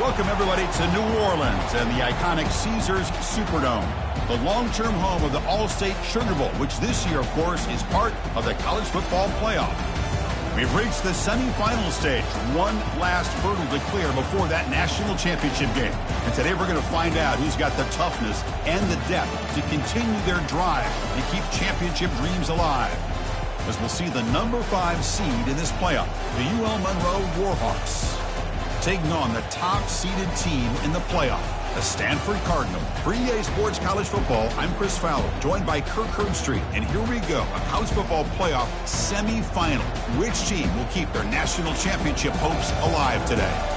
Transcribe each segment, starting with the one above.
Welcome, everybody, to New Orleans and the iconic Caesars Superdome, the long-term home of the All-State Sugar Bowl, which this year, of course, is part of the college football playoff. We've reached the semifinal stage, one last hurdle to clear before that national championship game. And today we're going to find out who's got the toughness and the depth to continue their drive to keep championship dreams alive. As we'll see the number 5 seed in this playoff, the UL Monroe Warhawks, taking on the top-seeded team in the playoff, the Stanford Cardinal. For EA Sports College Football, I'm Chris Fowler, joined by Kirk Herbstreit. And here we go, a college football playoff semifinal. Which team will keep their national championship hopes alive today?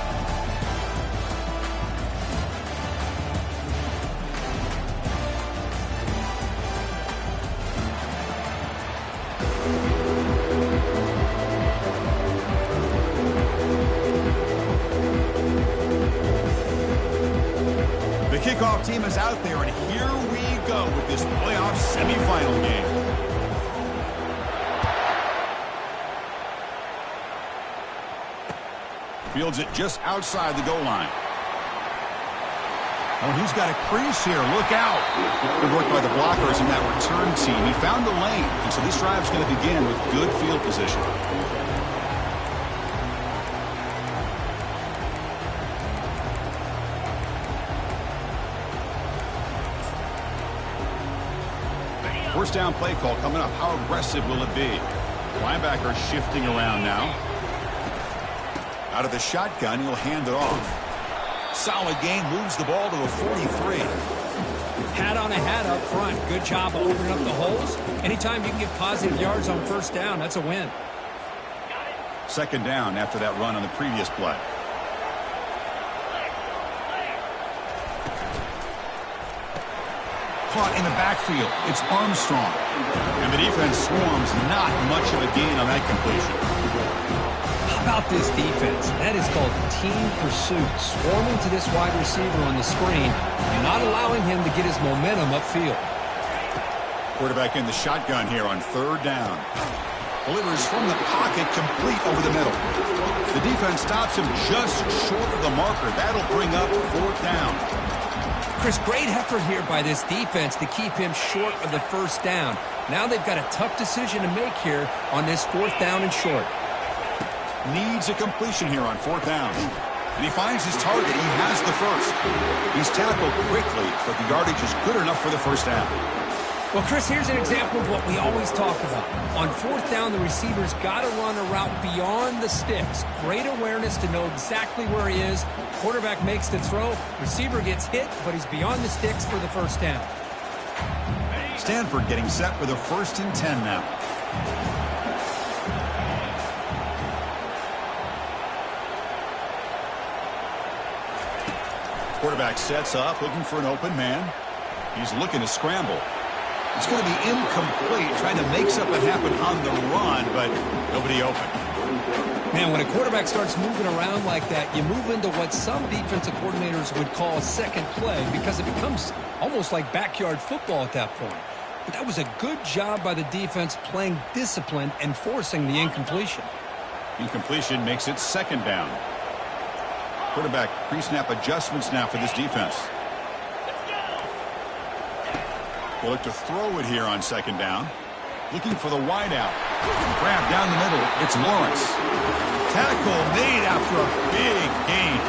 Kickoff team is out there, and here we go with this playoff semifinal game. Fields it just outside the goal line. Oh, he's got a crease here. Look out. Good work by the blockers in that return team. He found the lane, and so this drive is going to begin with good field position. First down play call coming up. How aggressive will it be? Linebacker shifting around now. Out of the shotgun, he'll hand it off. Solid gain, moves the ball to a 43. Hat on a hat up front. Good job of opening up the holes. Anytime you can get positive yards on first down, that's a win. Second down after that run on the previous play. Caught in the backfield. It's Armstrong. And the defense swarms. Not much of a gain on that completion. How about this defense? That is called team pursuit. Swarming to this wide receiver on the screen and not allowing him to get his momentum upfield. Quarterback in the shotgun here on third down. Delivers from the pocket, complete over the middle. The defense stops him just short of the marker. That'll bring up fourth down. Chris, great effort here by this defense to keep him short of the first down. Now they've got a tough decision to make here on this fourth down and short. Needs a completion here on fourth down. And he finds his target. He has the first. He's tackled quickly, but the yardage is good enough for the first down. Well, Chris, here's an example of what we always talk about. On fourth down, the receiver's got to run a route beyond the sticks. Great awareness to know exactly where he is. Quarterback makes the throw. Receiver gets hit, but he's beyond the sticks for the first down. Stanford getting set for the 1st and 10 now. Quarterback sets up, looking for an open man. He's looking to scramble. It's going to be incomplete, trying to make something happen on the run, but nobody open. Man, when a quarterback starts moving around like that, you move into what some defensive coordinators would call a second play because it becomes almost like backyard football at that point. But that was a good job by the defense playing discipline and forcing the incompletion. Incompletion makes it second down. Quarterback pre-snap adjustments now for this defense. They look to throw it here on second down. Looking for the wideout. Grab down the middle. It's Lawrence. Tackle made after a big gain.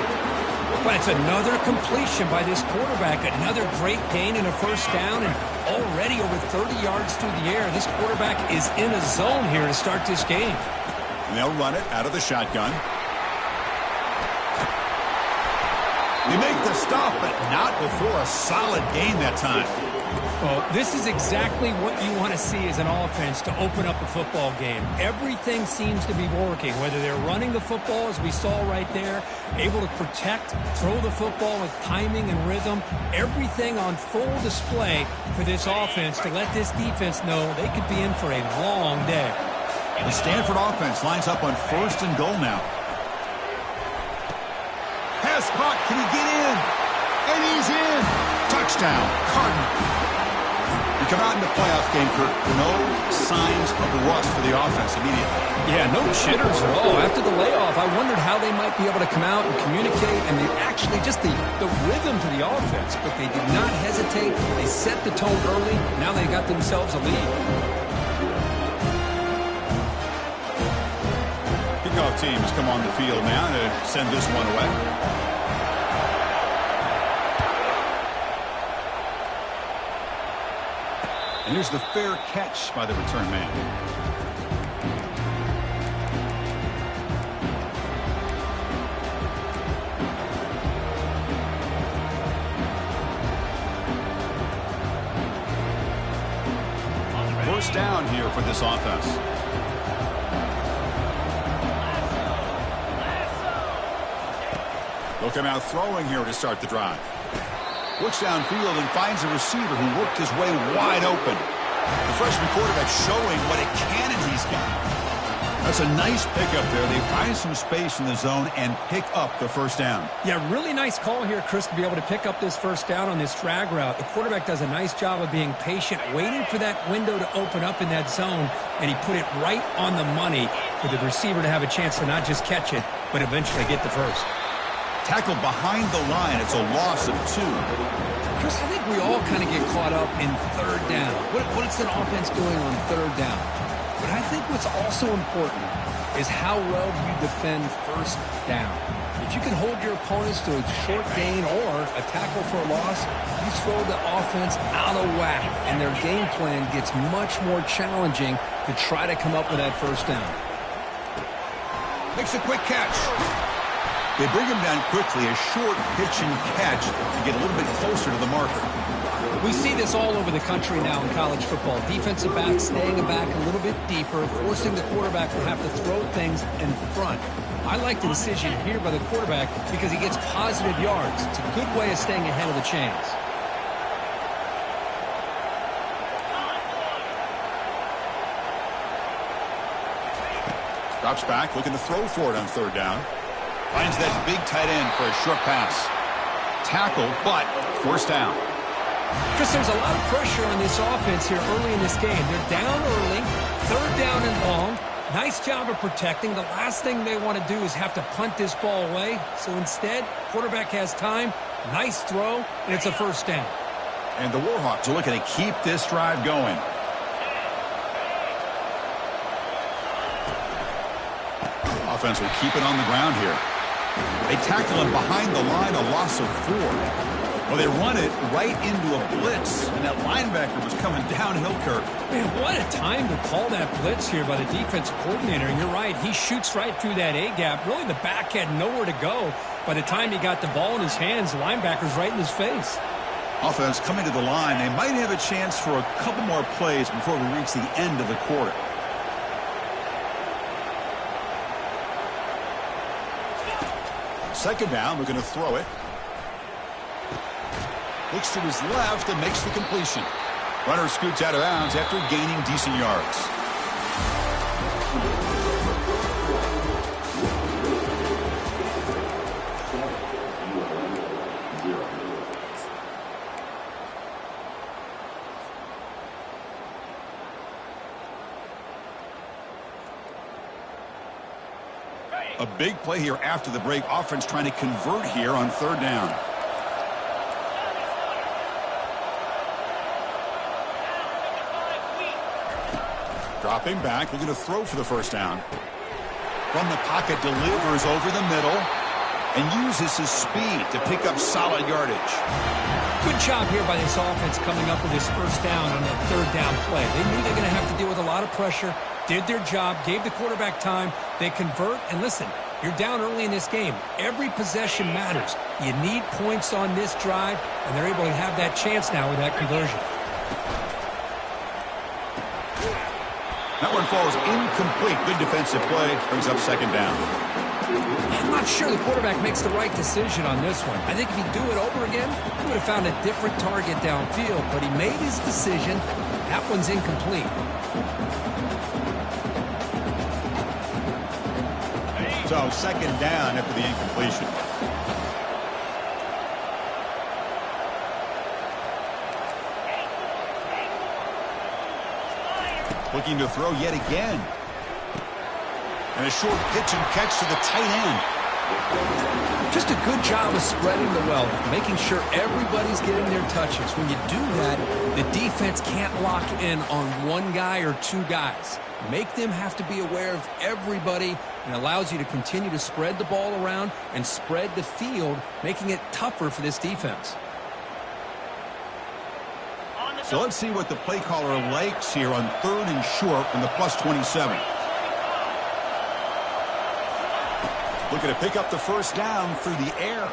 But it's another completion by this quarterback. Another great gain in a first down and already over 30 yards through the air. This quarterback is in a zone here to start this game. And they'll run it out of the shotgun. They make the stop, but not before a solid gain that time. Well, this is exactly what you want to see as an offense to open up a football game. Everything seems to be working, whether they're running the football, as we saw right there, able to protect, throw the football with timing and rhythm, everything on full display for this offense to let this defense know they could be in for a long day. The Stanford offense lines up on 1st and goal now. Pass caught. Can he get in? And he's in. Touchdown, Cardinal. come out in the playoff game, Kirk, no signs of rust for the offense immediately. Yeah, no jitters at all. After the layoff, I wondered how they might be able to come out and communicate, and they actually just the rhythm to the offense, but they did not hesitate. They set the tone early. Now they got themselves a lead. Kickoff teams come on the field now to send this one away. And here's the fair catch by the return man. First down here for this offense. They'll come out throwing here to start the drive. Looks downfield and finds a receiver who worked his way wide open. The freshman quarterback showing what a cannon he's got. That's a nice pickup there. They find some space in the zone and pick up the first down. Yeah, really nice call here, Chris, to be able to pick up this first down on this drag route. The quarterback does a nice job of being patient, waiting for that window to open up in that zone, and he put it right on the money for the receiver to have a chance to not just catch it, but eventually get the first. Tackled behind the line. It's a loss of 2. Chris, I think we all kind of get caught up in third down. What's an offense doing on third down? But I think what's also important is how well you defend first down. If you can hold your opponents to a short gain or a tackle for a loss, you throw the offense out of whack, and their game plan gets much more challenging to try to come up with that first down. Makes a quick catch. They bring him down quickly, a short pitch and catch to get a little bit closer to the marker. We see this all over the country now in college football. Defensive backs staying back a little bit deeper, forcing the quarterback to have to throw things in front. I like the decision here by the quarterback because he gets positive yards. It's a good way of staying ahead of the chains. Drops back, looking to throw for it on third down. Finds that big tight end for a short pass. Tackle, but first down. Chris, there's a lot of pressure on this offense here early in this game. They're down early, third down and long. Nice job of protecting. The last thing they want to do is have to punt this ball away. So instead, quarterback has time, nice throw, and it's a first down. And the Warhawks are looking to keep this drive going. Offense will keep it on the ground here. They tackle him behind the line, a loss of 4. Well, they run it right into a blitz, and that linebacker was coming downhill, Kirk. Man, what a time to call that blitz here by the defensive coordinator. And you're right, he shoots right through that A-gap. Really, the back had nowhere to go. By the time he got the ball in his hands, the linebacker's right in his face. Offense coming to the line. They might have a chance for a couple more plays before we reach the end of the quarter. Second down, we're going to throw it. Looks to his left and makes the completion. Runner scoots out of bounds after gaining decent yards. A big play here after the break. Offense trying to convert here on third down. Dropping back, looking to throw for the first down. From the pocket, delivers over the middle and uses his speed to pick up solid yardage. Good job here by this offense coming up with this first down on that third down play. They knew they were going to have to deal with a lot of pressure, did their job, gave the quarterback time. They convert, and listen, you're down early in this game. Every possession matters. You need points on this drive, and they're able to have that chance now with that conversion. That one falls incomplete. Good defensive play. Brings up second down. I'm not sure the quarterback makes the right decision on this one. I think if he'd do it over again, he would have found a different target downfield, but he made his decision. That one's incomplete. So second down after the incompletion. Looking to throw yet again. And a short pitch and catch to the tight end. Just a good job of spreading the wealth, making sure everybody's getting their touches. When you do that, the defense can't lock in on one guy or two guys. Make them have to be aware of everybody, and allows you to continue to spread the ball around and spread the field, making it tougher for this defense. So let's see what the play caller likes here on 3rd and short from the +27. Looking to pick up the first down through the air.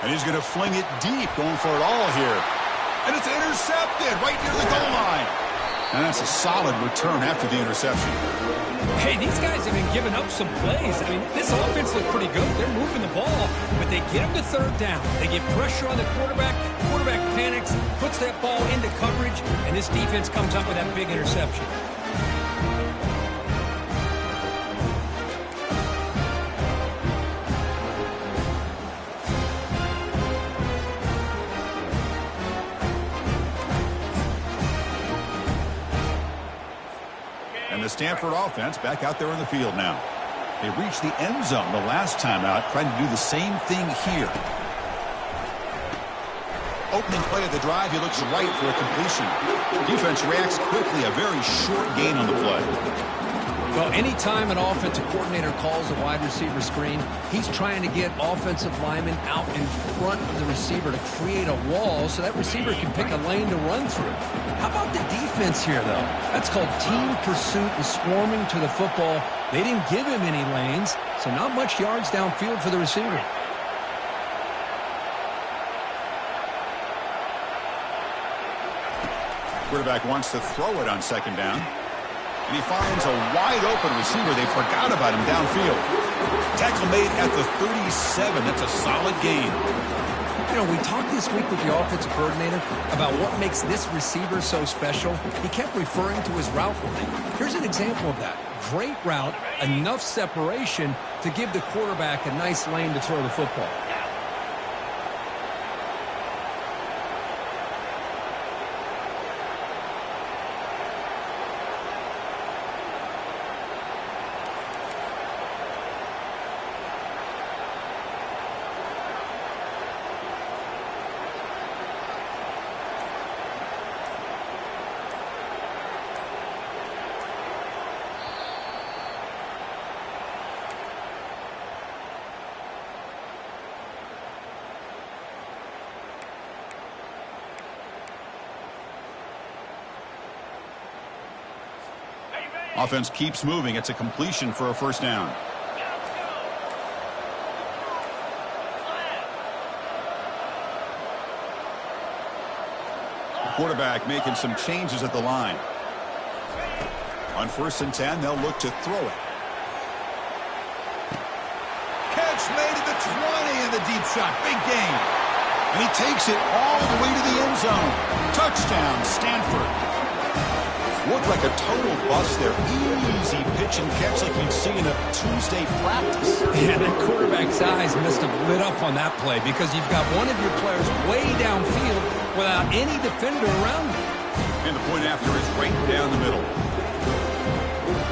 And he's going to fling it deep, going for it all here. And it's intercepted right near the goal line. And that's a solid return after the interception. Hey, these guys have been giving up some plays. I mean, this offense looked pretty good. They're moving the ball, but they get them to 3rd down. They get pressure on the quarterback. Quarterback panics, puts that ball into coverage, and this defense comes up with that big interception. And the Stanford offense back out there in the field now. They reached the end zone the last time out, trying to do the same thing here. Opening play of the drive, he looks right for a completion. Defense reacts quickly, a very short gain on the play. Well, anytime an offensive coordinator calls a wide receiver screen, he's trying to get offensive linemen out in front of the receiver to create a wall so that receiver can pick a lane to run through. How about the defense here, though? That's called team pursuit and swarming to the football. They didn't give him any lanes, so not much yards downfield for the receiver. Quarterback wants to throw it on 2nd down. And he finds a wide-open receiver. They forgot about him downfield. Tackle made at the 37. That's a solid gain. You know, we talked this week with the offensive coordinator about what makes this receiver so special. He kept referring to his route running. Here's an example of that. Great route, enough separation to give the quarterback a nice lane to throw the football. Offense keeps moving. It's a completion for a first down. The quarterback making some changes at the line. On 1st and 10, they'll look to throw it. Catch made at the 20 in the deep shot. Big gain. And he takes it all the way to the end zone. Touchdown, Stanford. Looked like a total bust there. Easy pitch and catch like you'd see in a Tuesday practice. Yeah, that quarterback's eyes must have lit up on that play because you've got one of your players way downfield without any defender around him. And the point after is right down the middle.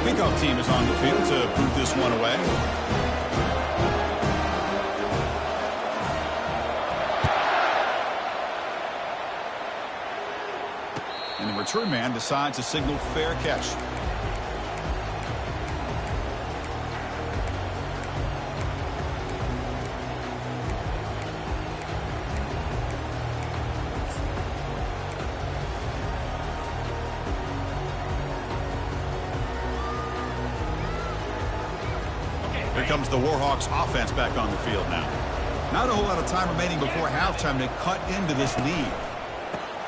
Kickoff team is on the field to boot this one away. And the return man decides to signal fair catch. Here comes the Warhawks offense back on the field now. Not a whole lot of time remaining before halftime to cut into this lead.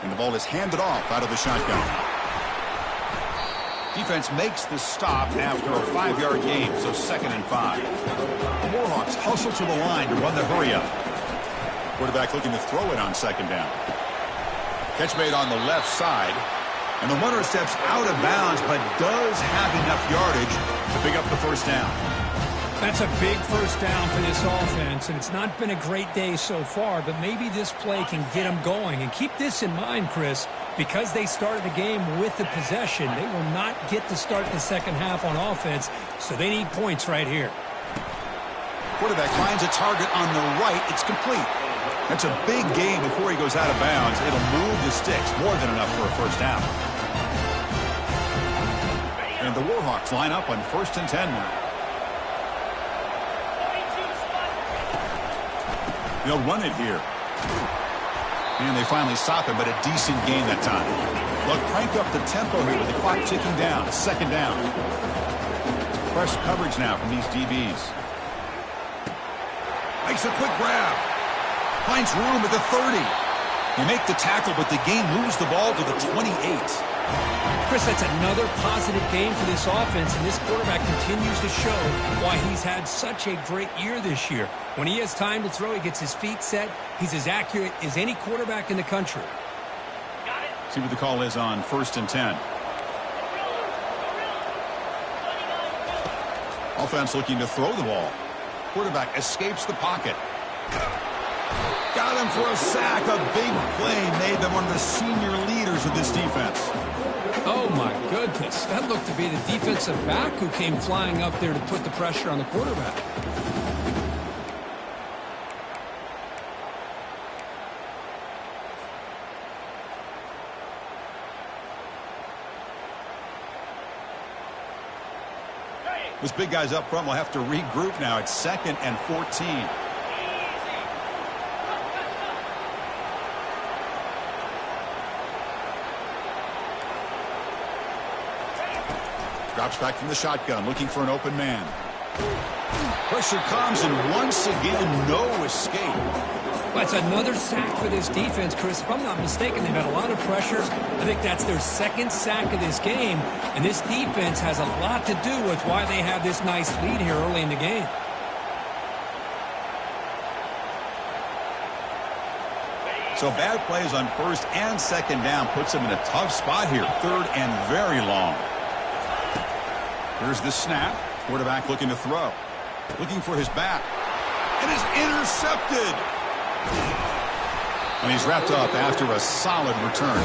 And the ball is handed off out of the shotgun. Defense makes the stop after a 5-yard gain, so 2nd and 5. The Warhawks hustle to the line to run the hurry-up. Quarterback looking to throw it on 2nd down. Catch made on the left side. And the runner steps out of bounds, but does have enough yardage to pick up the first down. That's a big first down for this offense, and it's not been a great day so far, but maybe this play can get them going. And keep this in mind, Chris, because they started the game with the possession, they will not get to start the second half on offense, so they need points right here. Quarterback finds a target on the right. It's complete. That's a big gain before he goes out of bounds. It'll move the sticks, more than enough for a first down. And the Warhawks line up on 1st and 10 now. They'll run it here. And they finally stop him, but a decent gain that time. They'll crank up the tempo here with the clock ticking down. 2nd down. Fresh coverage now from these DBs. Makes a quick grab. Finds room at the 30. They make the tackle, but the game moves the ball to the 28. Chris, that's another positive game for this offense, and this quarterback continues to show why he's had such a great year this year. When he has time to throw, he gets his feet set. He's as accurate as any quarterback in the country. See what the call is on 1st and 10. Offense looking to throw the ball. Quarterback escapes the pocket. Got him for a sack. A big play made them one of the senior leaders of this defense. Oh, my goodness. That looked to be the defensive back who came flying up there to put the pressure on the quarterback. This big guy's up front will have to regroup now. It's 2nd and 14. Drops back from the shotgun, looking for an open man. Pressure comes, and once again, no escape. That's another sack for this defense, Chris. If I'm not mistaken, they've had a lot of pressures. I think that's their 2nd sack of this game, and this defense has a lot to do with why they have this nice lead here early in the game. So bad plays on 1st and 2nd down puts them in a tough spot here. 3rd and very long. Here's the snap. Quarterback looking to throw. Looking for his back. It is intercepted. And he's wrapped up after a solid return.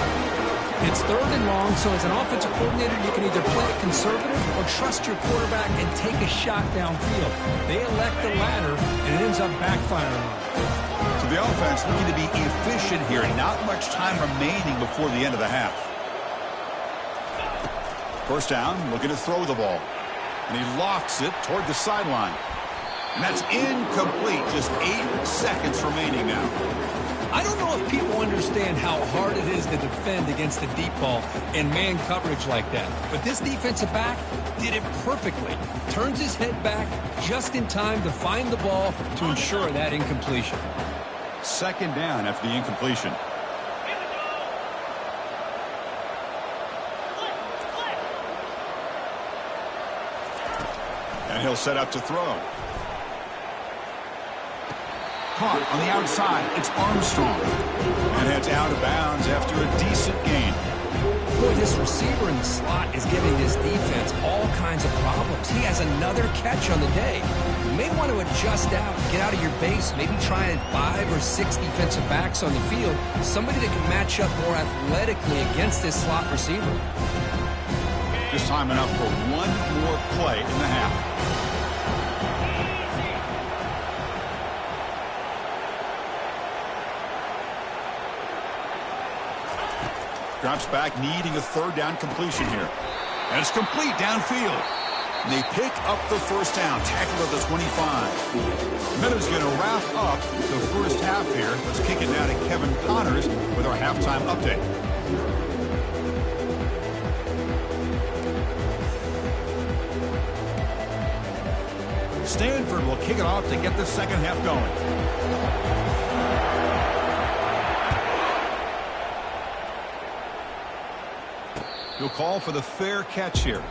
It's 3rd and long, so as an offensive coordinator, you can either play it conservative or trust your quarterback and take a shot downfield. They elect the latter, and it ends up backfiring on them. So the offense looking to be efficient here. Not much time remaining before the end of the half. 1st down, looking to throw the ball. And he lofts it toward the sideline. And that's incomplete. Just 8 seconds remaining now. I don't know if people understand how hard it is to defend against a deep ball in man coverage like that. But this defensive back did it perfectly. Turns his head back just in time to find the ball to ensure that incompletion. 2nd down after the incompletion. And he'll set up to throw. Caught on the outside. It's Armstrong. And heads out of bounds after a decent gain. Boy, this receiver in the slot is giving this defense all kinds of problems. He has another catch on the day. You may want to adjust out, get out of your base, maybe try 5 or 6 defensive backs on the field. Somebody that can match up more athletically against this slot receiver. Just time enough for one more play in the half. Drops back, needing a 3rd down completion here. And it's complete downfield. And they pick up the 1st down, tackled at the 25. Meadows going to wrap up the first half here. Let's kick it now to Kevin Connors with our halftime update. Stanford will kick it off to get the second half going. He'll call for the fair catch here.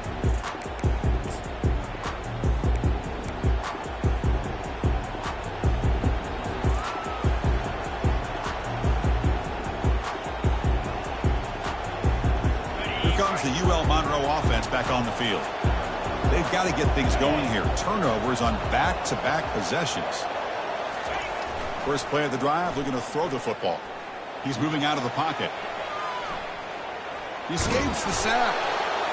Here comes the UL Monroe offense back on the field. They've got to get things going here. Turnovers on back-to-back possessions. First play of the drive, looking to throw the football. He's moving out of the pocket. He escapes the sack.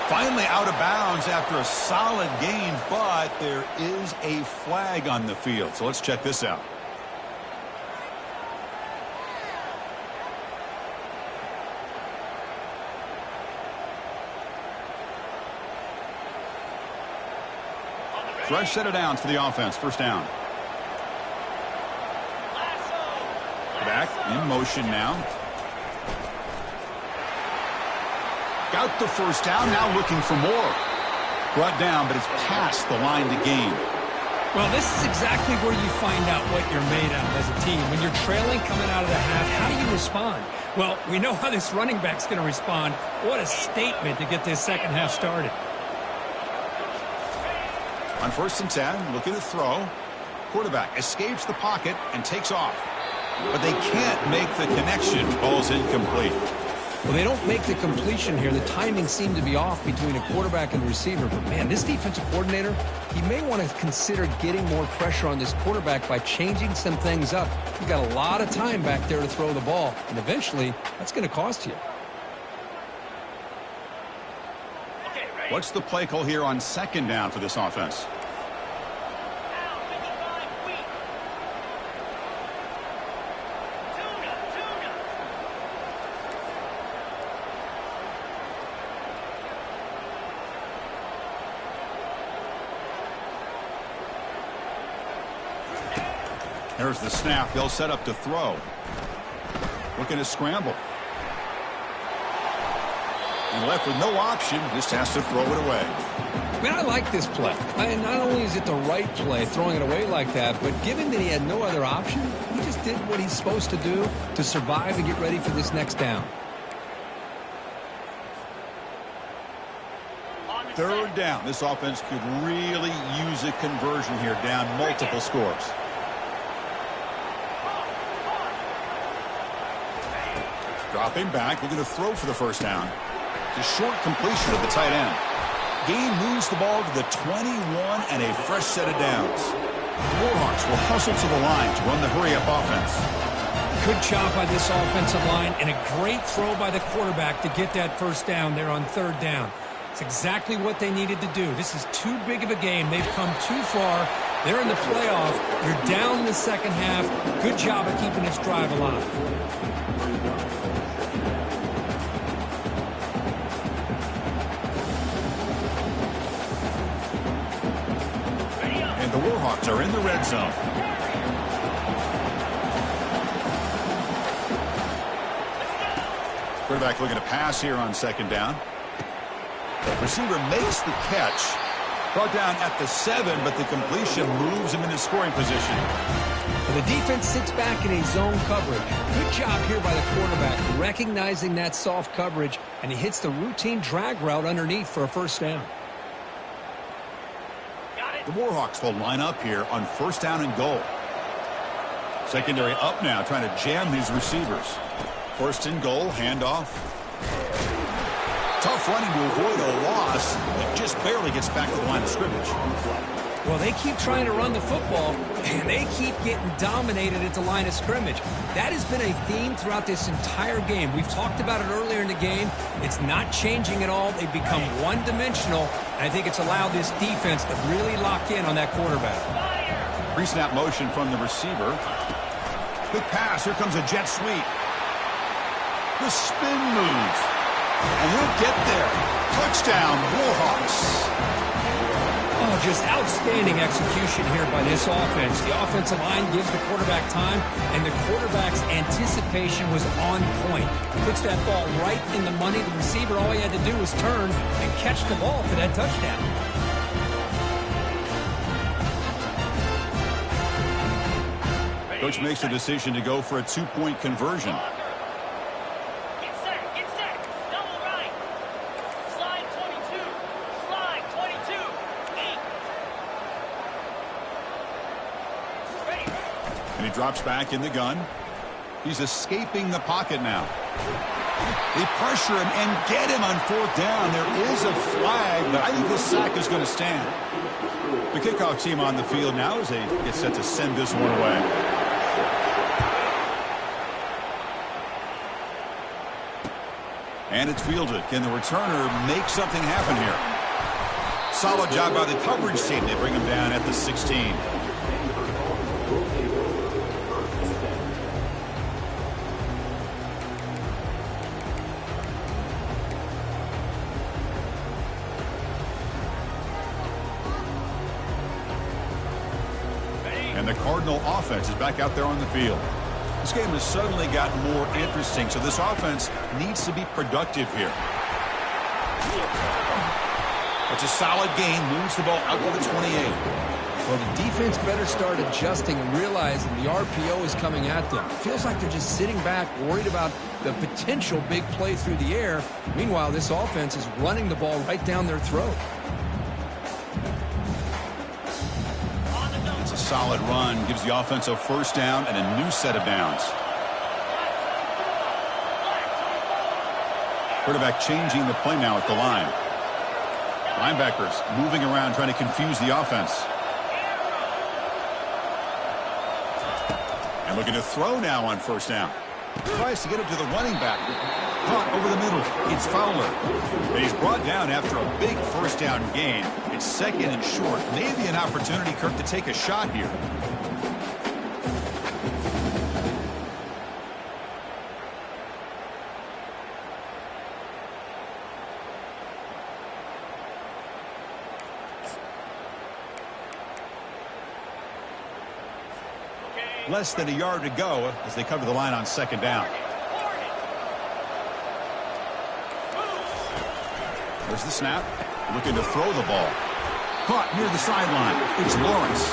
Finally out of bounds after a solid gain, but there is a flag on the field. So let's check this out. Fresh set of downs for the offense. First down. Back in motion now. Got the first down. Now looking for more. Brought down, but it's past the line to gain. Well, this is exactly where you find out what you're made of as a team. When you're trailing coming out of the half, how do you respond? Well, we know how this running back's going to respond. What a statement to get this second half started. On 1st and 10, looking to throw. Quarterback escapes the pocket and takes off. But they can't make the connection. Ball's incomplete. Well, they don't make the completion here. The timing seemed to be off between a quarterback and receiver. But, man, this defensive coordinator, he may want to consider getting more pressure on this quarterback by changing some things up. You've got a lot of time back there to throw the ball. And eventually, that's going to cost you. What's the play call here on 2nd down for this offense? There's the snap. They'll set up to throw. Looking to scramble. And left with no option, just has to throw it away. Man, I like this play. And not only is it the right play, throwing it away like that, but given that he had no other option, he just did what he's supposed to do to survive and get ready for this next down. 3rd down. This offense could really use a conversion here, down multiple scores. Dropping back, looking to throw for the first down. It's a short completion of the tight end. Gain moves the ball to the 21 and a fresh set of downs. The Warhawks will hustle to the line to run the hurry-up offense. Good job by this offensive line and a great throw by the quarterback to get that first down there on 3rd down. It's exactly what they needed to do. This is too big of a game. They've come too far. They're in the playoff. You're down in the second half. Good job of keeping this drive alive. The Warhawks are in the red zone. Quarterback looking to pass here on 2nd down. Receiver makes the catch. Brought down at the 7, but the completion moves him into scoring position. Well, the defense sits back in a zone coverage. Good job here by the quarterback, recognizing that soft coverage, and he hits the routine drag route underneath for a first down. The Warhawks will line up here on 1st down and goal. Secondary up now, trying to jam these receivers. 1st and goal, handoff. Tough running to avoid a loss. It just barely gets back to the line of scrimmage. Well, they keep trying to run the football, and they keep getting dominated at the line of scrimmage. That has been a theme throughout this entire game. We've talked about it earlier in the game. It's not changing at all. They've become one-dimensional, and I think it's allowed this defense to really lock in on that quarterback. Pre-snap motion from the receiver. Quick pass. Here comes a jet sweep. The spin move. And he'll get there. Touchdown, Warhawks. Oh, just outstanding execution here by this offense. The offensive line gives the quarterback time, and the quarterback's anticipation was on point. He puts that ball right in the money. The receiver, all he had to do was turn and catch the ball for that touchdown. Coach makes the decision to go for a 2-point conversion. And he drops back in the gun. He's escaping the pocket now. They pressure him and get him on fourth down. There is a flag, but I think this sack is going to stand. The kickoff team on the field now as they get set to send this one away. And it's fielded. Can the returner make something happen here? Solid job by the coverage team. They bring him down at the 16. And the Cardinal offense is back out there on the field. This game has suddenly gotten more interesting, so this offense needs to be productive here. It's a solid gain, moves the ball out to the 28. Well, the defense better start adjusting and realizing the RPO is coming at them. Feels like they're just sitting back, worried about the potential big play through the air. Meanwhile, this offense is running the ball right down their throat. It's a solid run, gives the offense a first down and a new set of downs. Quarterback changing the play now at the line. Linebackers moving around, trying to confuse the offense. And looking to throw now on first down. Tries to get it to the running back. Caught over the middle. It's Fowler. And he's brought down after a big first down gain. It's second and short. Maybe an opportunity, Kirk, to take a shot here. Less than a yard to go as they cover the line on second down. There's the snap. Looking to throw the ball. Caught near the sideline. It's Lawrence.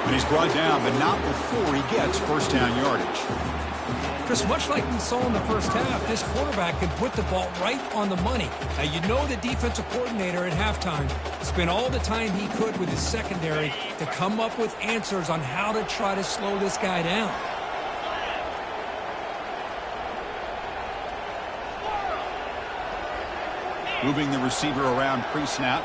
And he's brought down, but not before he gets first down yardage. Chris, much like we saw in the first half, this quarterback can put the ball right on the money. Now, you know the defensive coordinator at halftime spent all the time he could with his secondary to come up with answers on how to try to slow this guy down. Moving the receiver around pre-snap.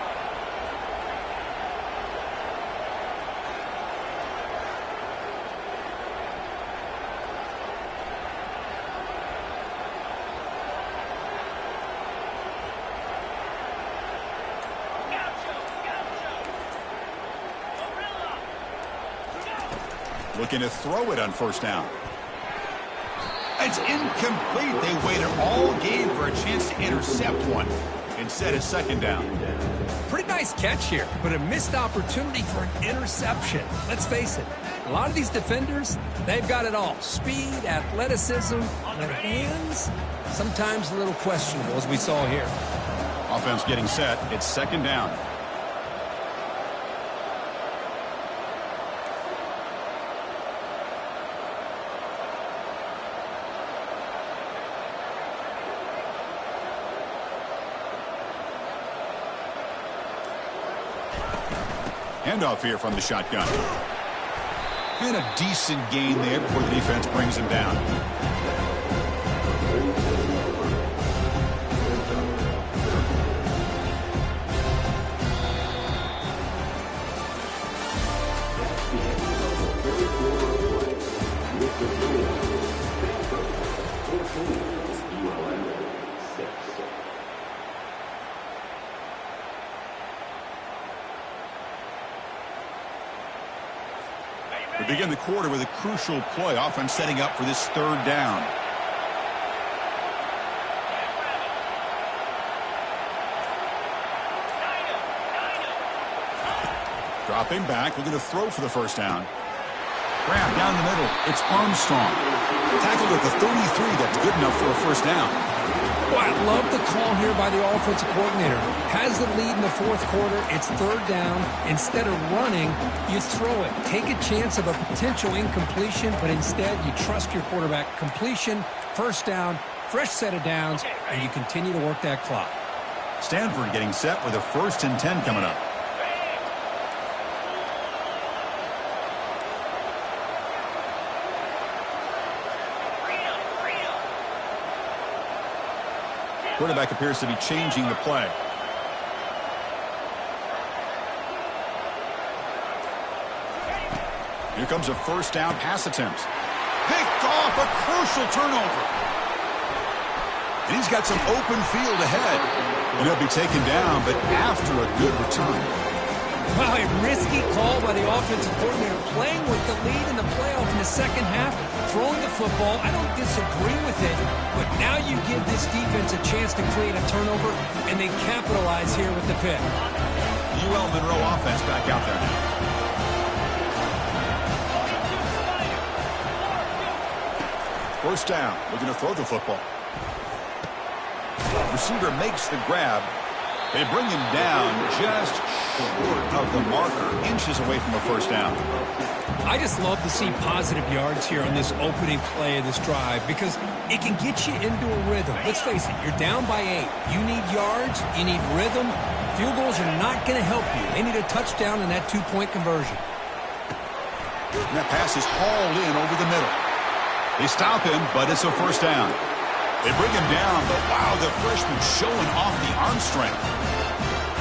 Looking to throw it on first down. It's incomplete. They waited all game for a chance to intercept one. Instead, it's second down. Pretty nice catch here, but a missed opportunity for an interception. Let's face it, a lot of these defenders, they've got it all. Speed, athleticism, their hands, sometimes a little questionable, as we saw here. Offense getting set. It's second down. Handoff here from the shotgun. And a decent gain there before the defense brings him down. We begin the quarter with a crucial play. Offense setting up for this third down. Dropping back, looking to throw for the first down. Grab down the middle. It's Armstrong. Tackled at the 33. That's good enough for a first down. Well, I love the call here by the offensive coordinator. Has the lead in the fourth quarter. It's third down. Instead of running, you throw it. Take a chance of a potential incompletion, but instead you trust your quarterback. Completion, first down, fresh set of downs, and you continue to work that clock. Stanford getting set with a 1st and 10 coming up. Quarterback appears to be changing the play. Here comes a first down pass attempt. Picked off, a crucial turnover. And he's got some open field ahead. And he'll be taken down, but after a good return. Wow, a risky call by the offensive coordinator, playing with the lead in the playoff in the second half, throwing the football. I don't disagree with it, but now you give this defense a chance to create a turnover, and they capitalize here with the pick. UL Monroe offense back out there now. First down, looking to throw the football. Receiver makes the grab. They bring him down just short of the marker, inches away from a first down. I just love to see positive yards here on this opening play of this drive because it can get you into a rhythm. Let's face it, you're down by 8. You need yards, you need rhythm. Field goals are not going to help you. They need a touchdown and that 2-point conversion. And that pass is hauled in over the middle. They stop him, but it's a first down. They bring him down, but wow, the freshman showing off the arm strength.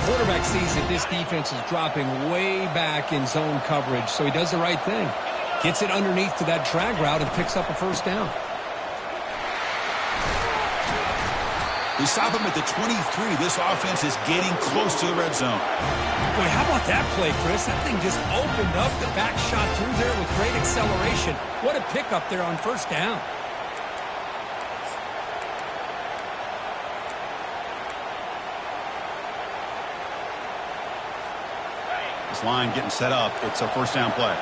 Quarterback sees that this defense is dropping way back in zone coverage, so he does the right thing. Gets it underneath to that drag route and picks up a first down. They stop him at the 23. This offense is getting close to the red zone. Boy, how about that play, Chris? That thing just opened up. The back shot through there with great acceleration. What a pickup there on first down. This line getting set up. It's a first down play.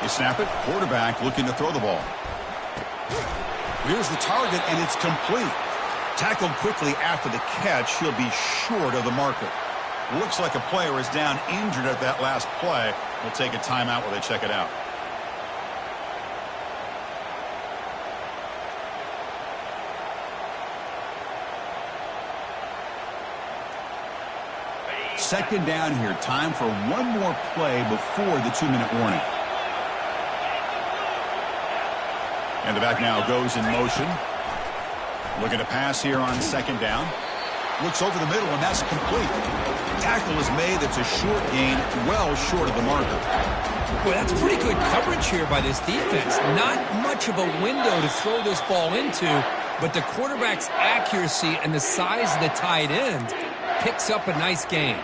They snap it. Quarterback looking to throw the ball. Here's the target, and it's complete. Tackled quickly after the catch. He'll be short of the marker. Looks like a player is down injured at that last play. We'll take a timeout while they check it out. Second down here. Time for one more play before the 2-minute warning. And the back now goes in motion. Looking to pass here on second down. Looks over the middle, and that's complete. Tackle is made. That's a short gain, well short of the marker. Boy, that's pretty good coverage here by this defense. Not much of a window to throw this ball into, but the quarterback's accuracy and the size of the tight end picks up a nice gain.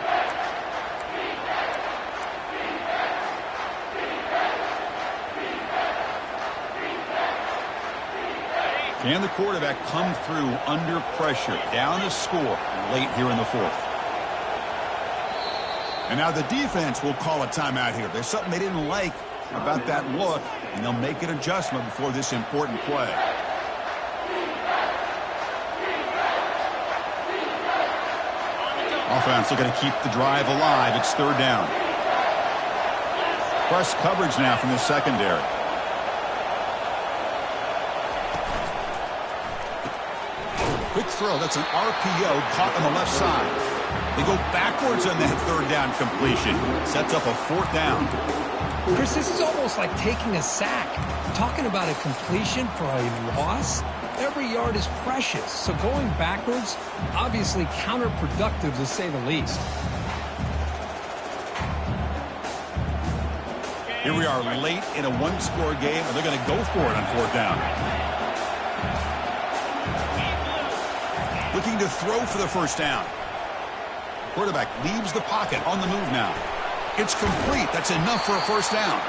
Can the quarterback come through under pressure? Down a score late here in the fourth. And now the defense will call a timeout here. There's something they didn't like about that look, and they'll make an adjustment before this important play. Offense looking to keep the drive alive. It's third down. Press coverage now from the secondary. Quick throw. That's an RPO caught on the left side. They go backwards on that third down completion. Sets up a fourth down. Chris, this is almost like taking a sack. Talking about a completion for a loss, every yard is precious. So going backwards, obviously counterproductive to say the least. Here we are late in a one-score game, and they're going to go for it on fourth down. Looking to throw for the first down. Quarterback leaves the pocket on the move now. It's complete. That's enough for a first down.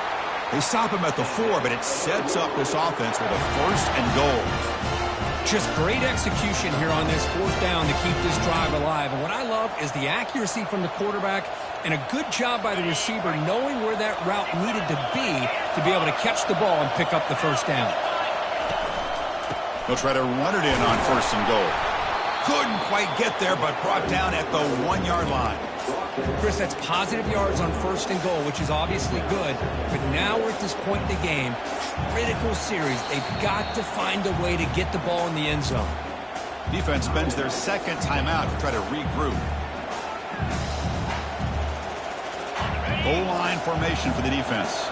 They stop him at the 4, but it sets up this offense with a first and goal. Just great execution here on this fourth down to keep this drive alive. And what I love is the accuracy from the quarterback and a good job by the receiver knowing where that route needed to be able to catch the ball and pick up the first down. They'll try to run it in on first and goal. Couldn't quite get there, but brought down at the 1-yard line. Chris, that's positive yards on first and goal, which is obviously good. But now we're at this point in the game. Critical series. They've got to find a way to get the ball in the end zone. Defense spends their second timeout to try to regroup. Goal line formation for the defense.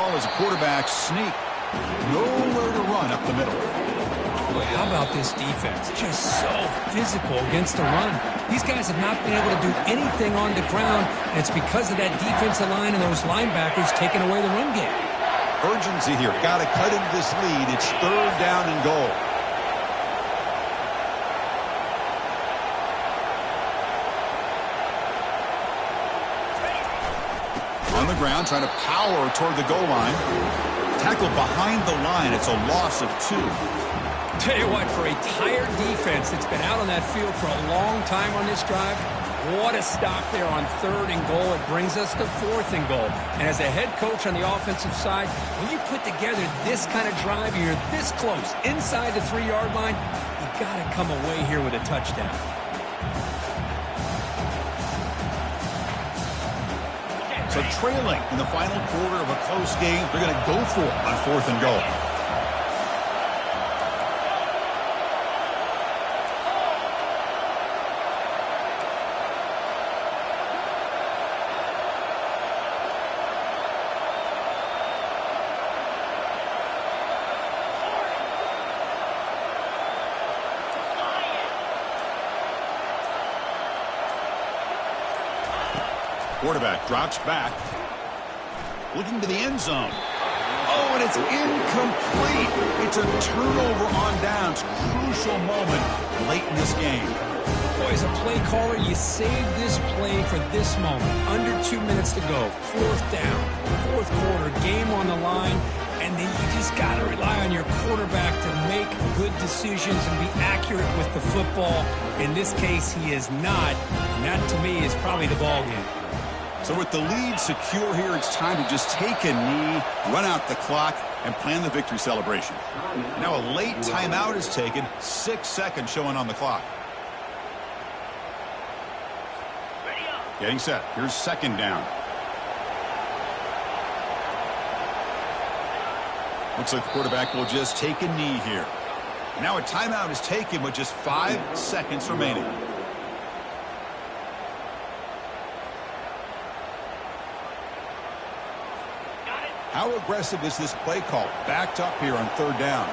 call as a quarterback sneak. Nowhere to run up the middle. Boy, how about this defense? Just so physical against the run. These guys have not been able to do anything on the ground, and it's because of that defensive line and those linebackers taking away the run game. Urgency here. Got to cut into this lead. It's 3rd down and goal. On the ground, trying to power toward the goal line. Tackled behind the line. It's a loss of 2. Tell you what, for a tired defense that's been out on that field for a long time on this drive, what a stop there on 3rd and goal. It brings us to 4th and goal. And as a head coach on the offensive side, when you put together this kind of drive, you're this close inside the 3-yard line, you got to come away here with a touchdown. So trailing in the final quarter of a close game, they're going to go for it on 4th and goal. Quarterback drops back, looking to the end zone. Oh, and it's incomplete. It's a turnover on downs. Crucial moment late in this game. Boy, as a play caller, you save this play for this moment. Under 2 minutes to go. 4th down. 4th quarter, game on the line. And then you just got to rely on your quarterback to make good decisions and be accurate with the football. In this case, he is not. And that, to me, is probably the ball game. So with the lead secure here, it's time to just take a knee, run out the clock, and plan the victory celebration. Now a late timeout is taken, 6 seconds showing on the clock. Getting set. Here's 2nd down. Looks like the quarterback will just take a knee here. Now a timeout is taken with just 5 seconds remaining. How aggressive is this play call? Backed up here on 3rd down.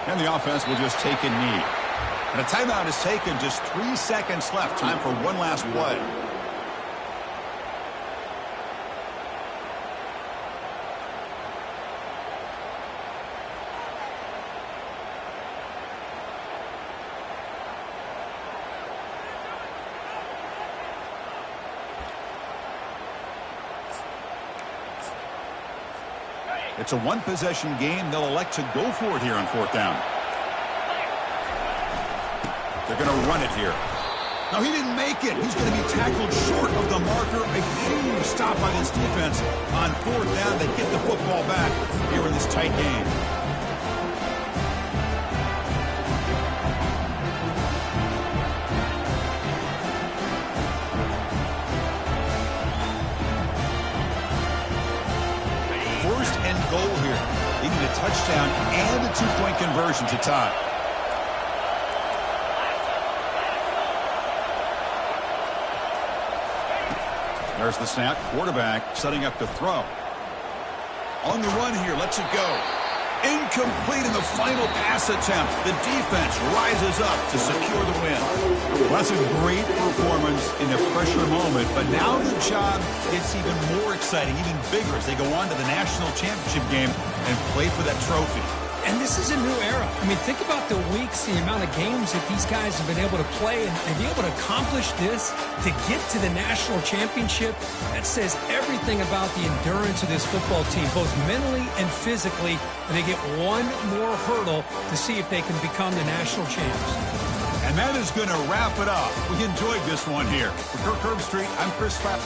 And the offense will just take a knee. And a timeout is taken. Just 3 seconds left. Time for one last play. It's a one-possession game. They'll elect to go for it here on 4th down. They're going to run it here. No, he didn't make it. He's going to be tackled short of the marker. A huge stop by this defense on 4th down. They get the football back here in this tight game. Goal here. They need a touchdown and a 2-point conversion to tie. There's the snap. Quarterback setting up to throw. On the run here. Lets it go. Incomplete in the final pass attempt. The defense rises up to secure the win. Well, that's a great performance in a pressure moment, but now the job gets even more exciting, even bigger as they go on to the national championship game and play for that trophy. And this is a new era. I mean, think about the weeks, the amount of games that these guys have been able to play and be able to accomplish this to get to the national championship. That says everything about the endurance of this football team, both mentally and physically. And they get one more hurdle to see if they can become the national champs. And that is going to wrap it up. We enjoyed this one here. For Kirk Herbstreit, I'm Chris Pratt.